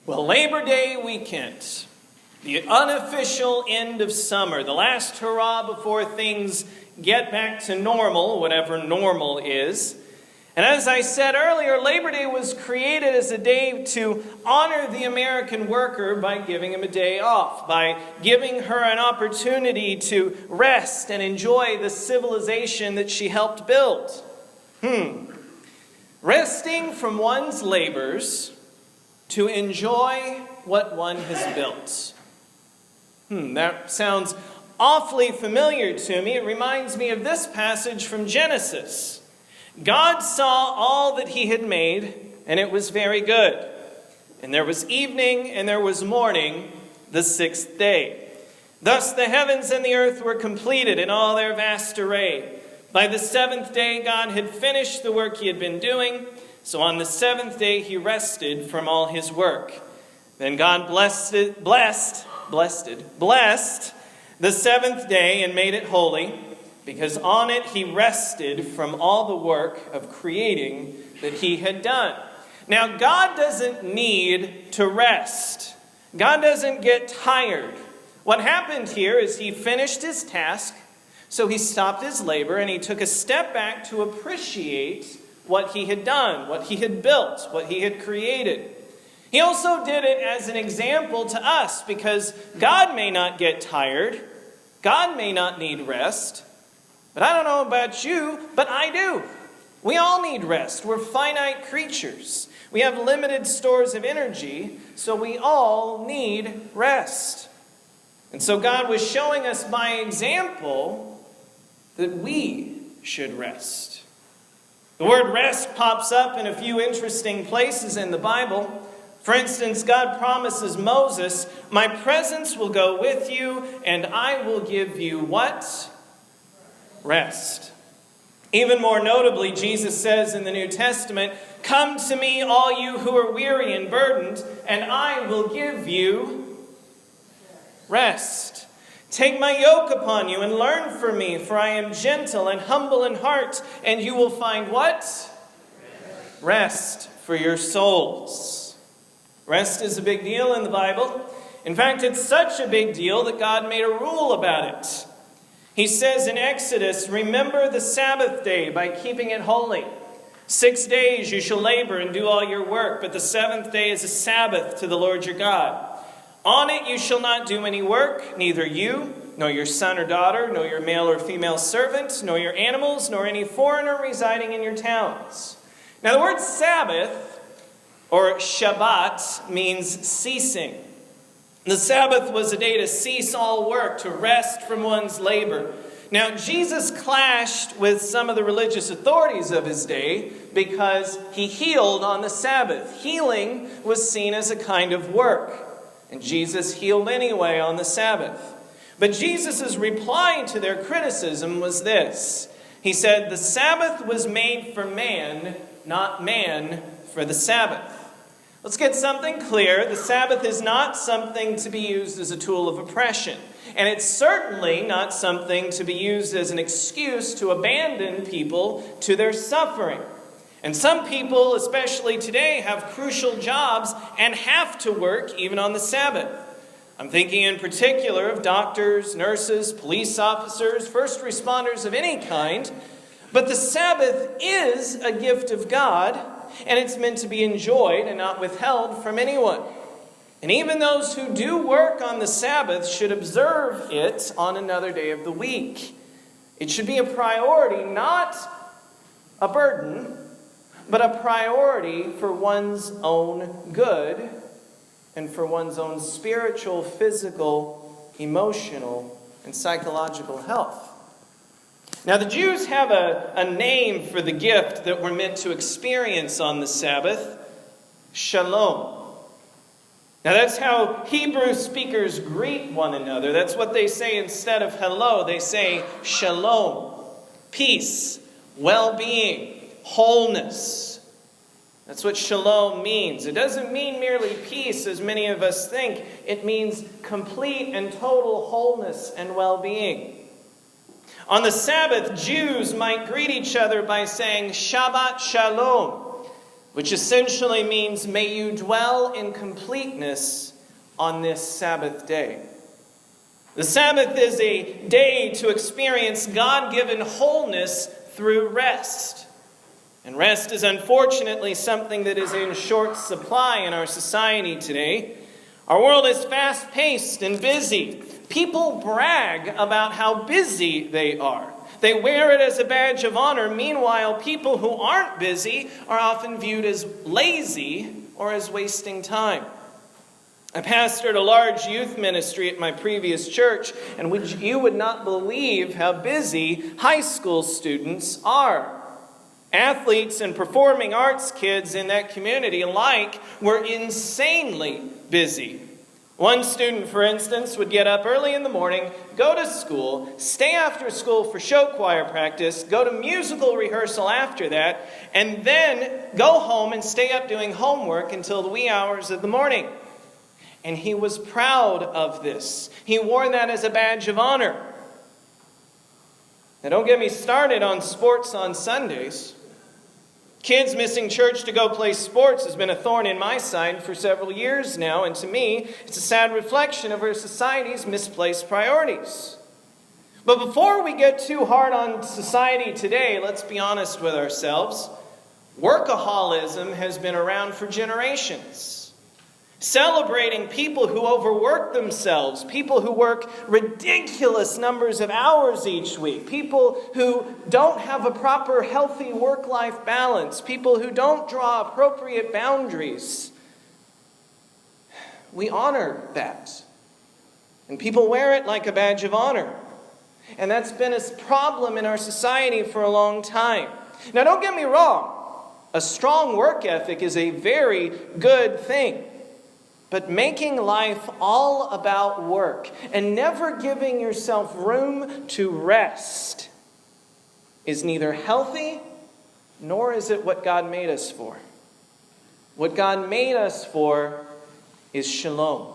Well, Labor Day weekend, the unofficial end of summer, the last hurrah before things get back to normal, whatever normal is. And as I said earlier, Labor Day was created as a day to honor the American worker by giving him a day off, by giving her an opportunity to rest and enjoy the civilization that she helped build. Resting from one's labors to enjoy what one has built. That sounds awfully familiar to me. It reminds me of this passage from Genesis. God saw all that he had made, and it was very good. And there was evening, and there was morning, the sixth day. Thus the heavens and the earth were completed in all their vast array. By the seventh day, God had finished the work he had been doing. So on the seventh day, he rested from all his work. Then God blessed the seventh day and made it holy, because on it he rested from all the work of creating that he had done. Now, God doesn't need to rest. God doesn't get tired. What happened here is he finished his task, so he stopped his labor and he took a step back to appreciate what he had done, what he had built, what he had created. He also did it as an example to us, because God may not get tired. God may not need rest. But I don't know about you, but I do. We all need rest. We're finite creatures. We have limited stores of energy, so we all need rest. And so God was showing us by example that we should rest. The word rest pops up in a few interesting places in the Bible. For instance, God promises Moses, "My presence will go with you, and I will give you" what? Rest. Even more notably, Jesus says in the New Testament, "Come to me, all you who are weary and burdened, and I will give you rest. Take my yoke upon you and learn from me, for I am gentle and humble in heart, and you will find" what? Rest for your souls. Rest is a big deal in the Bible. In fact, it's such a big deal that God made a rule about it. He says in Exodus, "Remember the Sabbath day by keeping it holy. 6 days you shall labor and do all your work, but the seventh day is a Sabbath to the Lord your God. On it you shall not do any work, neither you, nor your son or daughter, nor your male or female servant, nor your animals, nor any foreigner residing in your towns." Now the word Sabbath, or Shabbat, means ceasing. The Sabbath was a day to cease all work, to rest from one's labor. Now Jesus clashed with some of the religious authorities of his day because he healed on the Sabbath. Healing was seen as a kind of work. And Jesus healed anyway on the Sabbath. But Jesus' reply to their criticism was this. He said, "The Sabbath was made for man, not man for the Sabbath." Let's get something clear. The Sabbath is not something to be used as a tool of oppression. And it's certainly not something to be used as an excuse to abandon people to their suffering. And some people, especially today, have crucial jobs and have to work even on the Sabbath. I'm thinking in particular of doctors, nurses, police officers, first responders of any kind. But the Sabbath is a gift of God, and it's meant to be enjoyed and not withheld from anyone. And even those who do work on the Sabbath should observe it on another day of the week. It should be a priority, not a burden, but a priority for one's own good and for one's own spiritual, physical, emotional, and psychological health. Now, the Jews have a name for the gift that we're meant to experience on the Sabbath: Shalom. Now, that's how Hebrew speakers greet one another. That's what they say instead of hello. They say shalom, peace, well-being, wholeness. That's what shalom means. It doesn't mean merely peace, as many of us think. It means complete and total wholeness and well-being. On the Sabbath, Jews might greet each other by saying Shabbat Shalom, which essentially means, may you dwell in completeness on this Sabbath day. The Sabbath is a day to experience God-given wholeness through rest. And rest is unfortunately something that is in short supply in our society today. Our world is fast-paced and busy. People brag about how busy they are. They wear it as a badge of honor. Meanwhile, people who aren't busy are often viewed as lazy or as wasting time. I pastored a large youth ministry at my previous church, and you would not believe how busy high school students are. Athletes and performing arts kids in that community alike were insanely busy. One student, for instance, would get up early in the morning, go to school, stay after school for show choir practice, go to musical rehearsal after that, and then go home and stay up doing homework until the wee hours of the morning. And he was proud of this. He wore that as a badge of honor. Now, don't get me started on sports on Sundays. Kids missing church to go play sports has been a thorn in my side for several years now, and to me, it's a sad reflection of our society's misplaced priorities. But before we get too hard on society today, let's be honest with ourselves. Workaholism has been around for generations. Celebrating people who overwork themselves, people who work ridiculous numbers of hours each week, people who don't have a proper healthy work-life balance, people who don't draw appropriate boundaries. We honor that. And people wear it like a badge of honor. And that's been a problem in our society for a long time. Now, don't get me wrong. A strong work ethic is a very good thing. But making life all about work and never giving yourself room to rest is neither healthy nor is it what God made us for. What God made us for is shalom,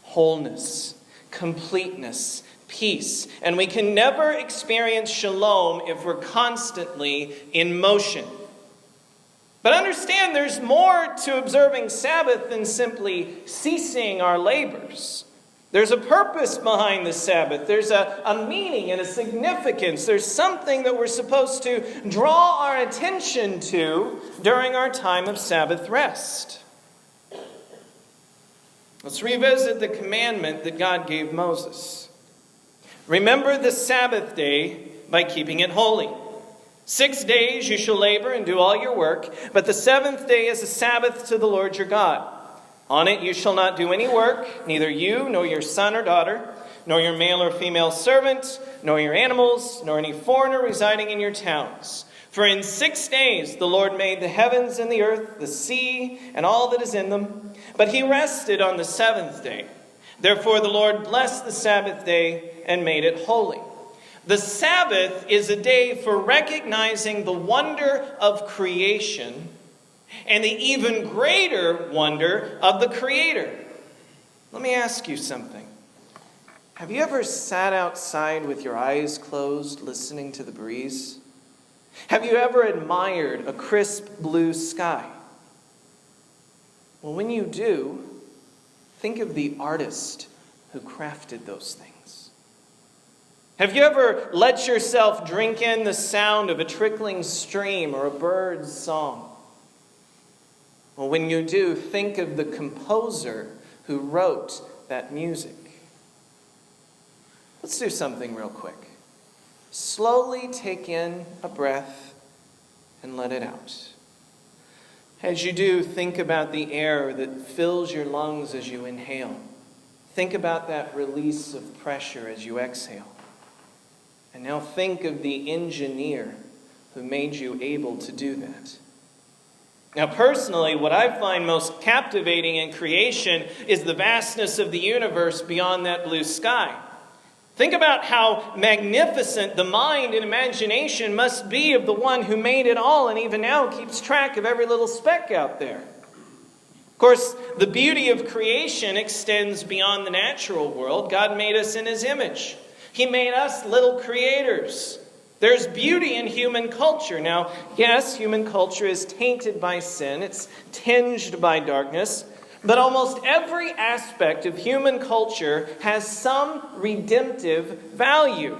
wholeness, completeness, peace. And we can never experience shalom if we're constantly in motion. But understand, there's more to observing Sabbath than simply ceasing our labors. There's a purpose behind the Sabbath. There's a meaning and a significance. There's something that we're supposed to draw our attention to during our time of Sabbath rest. Let's revisit the commandment that God gave Moses. Remember the Sabbath day by keeping it holy. 6 days you shall labor and do all your work, but the seventh day is a Sabbath to the Lord your God. On it you shall not do any work, neither you, nor your son or daughter, nor your male or female servant, nor your animals, nor any foreigner residing in your towns. For in 6 days the Lord made the heavens and the earth, the sea, and all that is in them. But he rested on the seventh day. Therefore the Lord blessed the Sabbath day and made it holy. The Sabbath is a day for recognizing the wonder of creation and the even greater wonder of the Creator. Let me ask you something. Have you ever sat outside with your eyes closed, listening to the breeze? Have you ever admired a crisp blue sky? Well, when you do, think of the artist who crafted those things. Have you ever let yourself drink in the sound of a trickling stream or a bird's song? Well, when you do, think of the composer who wrote that music. Let's do something real quick. Slowly take in a breath and let it out. As you do, think about the air that fills your lungs as you inhale. Think about that release of pressure as you exhale. And now think of the engineer who made you able to do that. Now, personally, what I find most captivating in creation is the vastness of the universe beyond that blue sky. Think about how magnificent the mind and imagination must be of the one who made it all and even now keeps track of every little speck out there. Of course, the beauty of creation extends beyond the natural world. God made us in his image. He made us little creators. There's beauty in human culture. Now, yes, human culture is tainted by sin. It's tinged by darkness. But almost every aspect of human culture has some redemptive value.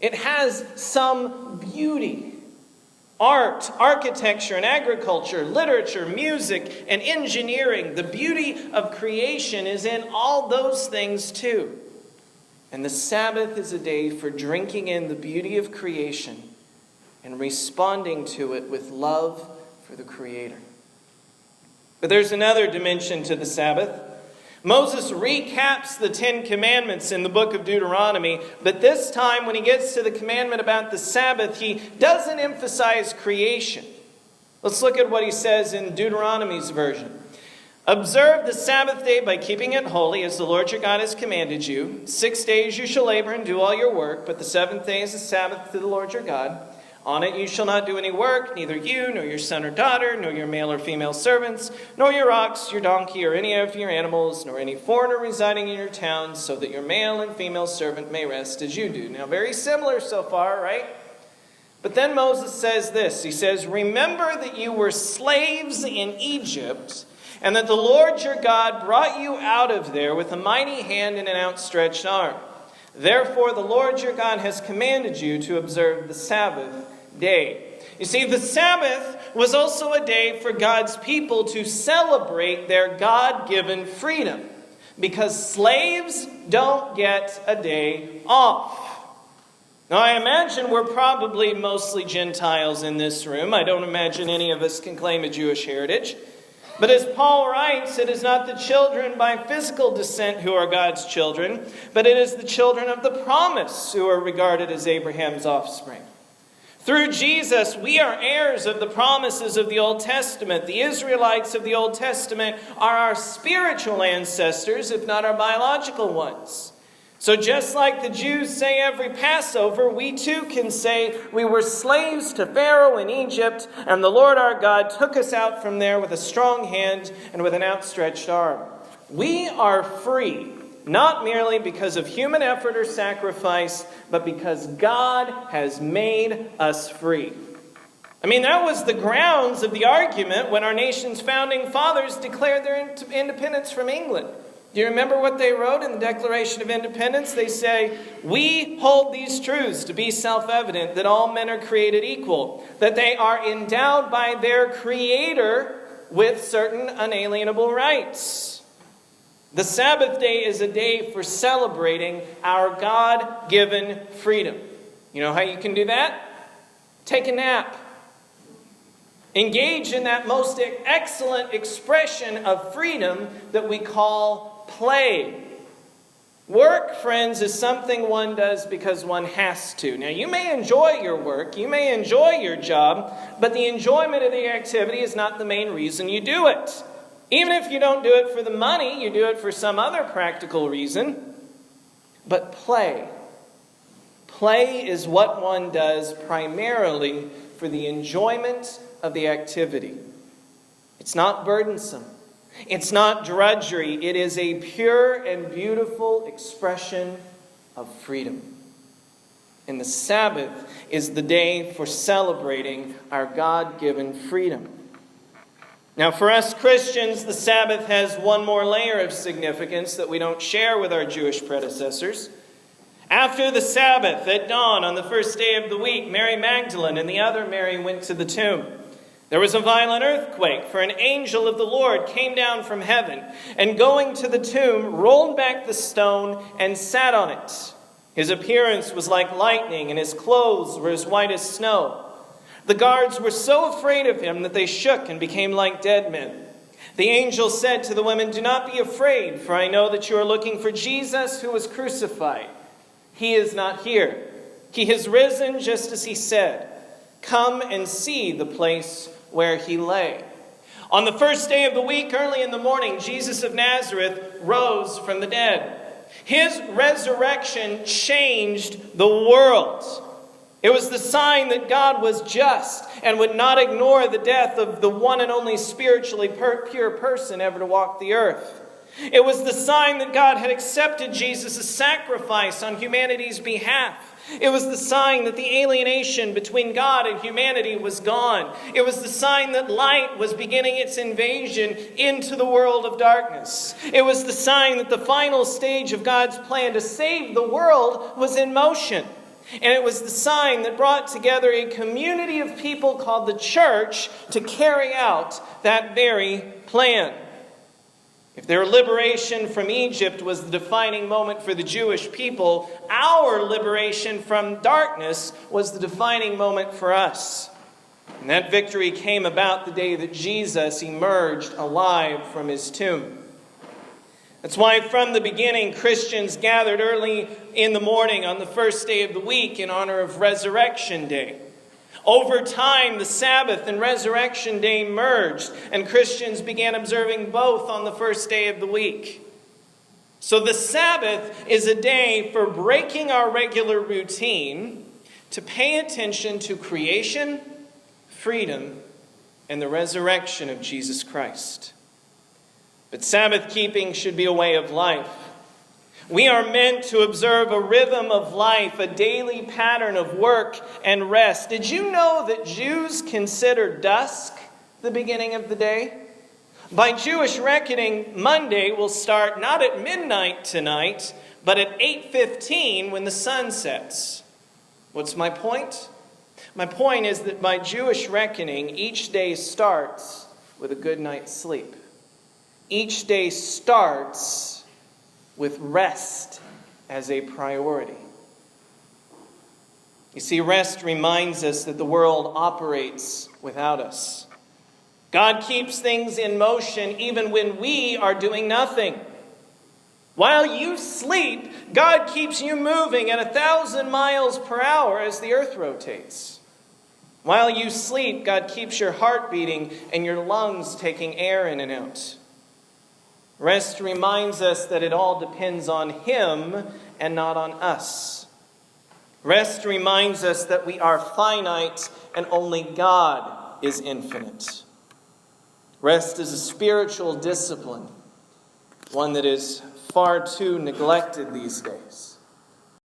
It has some beauty. Art, architecture, and agriculture, literature, music, and engineering. The beauty of creation is in all those things too. And the Sabbath is a day for drinking in the beauty of creation and responding to it with love for the Creator. But there's another dimension to the Sabbath. Moses recaps the 10 Commandments in the book of Deuteronomy, but this time when he gets to the commandment about the Sabbath, he doesn't emphasize creation. Let's look at what he says in Deuteronomy's version. Observe the Sabbath day by keeping it holy, as the Lord your God has commanded you. 6 days you shall labor and do all your work, but the seventh day is a Sabbath to the Lord your God. On it you shall not do any work, neither you, nor your son or daughter, nor your male or female servants, nor your ox, your donkey, or any of your animals, nor any foreigner residing in your towns, so that your male and female servant may rest as you do. Now, very similar so far, right? But then Moses says this. He says, remember that you were slaves in Egypt, and that the Lord your God brought you out of there with a mighty hand and an outstretched arm. Therefore, the Lord your God has commanded you to observe the Sabbath day. You see, the Sabbath was also a day for God's people to celebrate their God-given freedom, because slaves don't get a day off. Now, I imagine we're probably mostly Gentiles in this room. I don't imagine any of us can claim a Jewish heritage. But as Paul writes, it is not the children by physical descent who are God's children, but it is the children of the promise who are regarded as Abraham's offspring. Through Jesus, we are heirs of the promises of the Old Testament. The Israelites of the Old Testament are our spiritual ancestors, if not our biological ones. So just like the Jews say every Passover, we too can say we were slaves to Pharaoh in Egypt, and the Lord our God took us out from there with a strong hand and with an outstretched arm. We are free, not merely because of human effort or sacrifice, but because God has made us free. I mean, that was the grounds of the argument when our nation's founding fathers declared their independence from England. Do you remember what they wrote in the Declaration of Independence? They say, we hold these truths to be self-evident, that all men are created equal, that they are endowed by their Creator with certain unalienable rights. The Sabbath day is a day for celebrating our God-given freedom. You know how you can do that? Take a nap. Engage in that most excellent expression of freedom that we call play. Work, friends, is something one does because one has to. Now, you may enjoy your work, you may enjoy your job, but the enjoyment of the activity is not the main reason you do it. Even if you don't do it for the money, you do it for some other practical reason. But play. Play is what one does primarily for the enjoyment of the activity. It's not burdensome. It's not drudgery. It is a pure and beautiful expression of freedom. And the Sabbath is the day for celebrating our God-given freedom. Now, for us Christians, the Sabbath has one more layer of significance that we don't share with our Jewish predecessors. After the Sabbath, at dawn on the first day of the week, Mary Magdalene and the other Mary went to the tomb. There was a violent earthquake, for an angel of the Lord came down from heaven, and going to the tomb, rolled back the stone and sat on it. His appearance was like lightning, and his clothes were as white as snow. The guards were so afraid of him that they shook and became like dead men. The angel said to the women, "Do not be afraid, for I know that you are looking for Jesus who was crucified. He is not here. He has risen just as he said. Come and see the place where he lay." On the first day of the week, early in the morning, Jesus of Nazareth rose from the dead. His resurrection changed the world. It was the sign that God was just and would not ignore the death of the one and only spiritually pure person ever to walk the earth. It was the sign that God had accepted Jesus' sacrifice on humanity's behalf, It was the sign that the alienation between God and humanity was gone. It was the sign that light was beginning its invasion into the world of darkness. It was the sign that the final stage of God's plan to save the world was in motion. And it was the sign that brought together a community of people called the church to carry out that very plan. If their liberation from Egypt was the defining moment for the Jewish people, our liberation from darkness was the defining moment for us. And that victory came about the day that Jesus emerged alive from his tomb. That's why from the beginning, Christians gathered early in the morning on the first day of the week in honor of Resurrection Day. Over time, the Sabbath and Resurrection Day merged, and Christians began observing both on the first day of the week. So the Sabbath is a day for breaking our regular routine to pay attention to creation, freedom, and the resurrection of Jesus Christ. But Sabbath keeping should be a way of life. We are meant to observe a rhythm of life, a daily pattern of work and rest. Did you know that Jews consider dusk the beginning of the day? By Jewish reckoning, Monday will start not at midnight tonight, but at 8:15 when the sun sets. What's my point? My point is that by Jewish reckoning, each day starts with a good night's sleep. Each day starts with rest as a priority. You see, rest reminds us that the world operates without us. God keeps things in motion even when we are doing nothing. While you sleep, God keeps you moving at 1,000 miles per hour as the earth rotates. While you sleep, God keeps your heart beating and your lungs taking air in and out. Rest reminds us that it all depends on Him and not on us. Rest reminds us that we are finite and only God is infinite. Rest is a spiritual discipline, one that is far too neglected these days.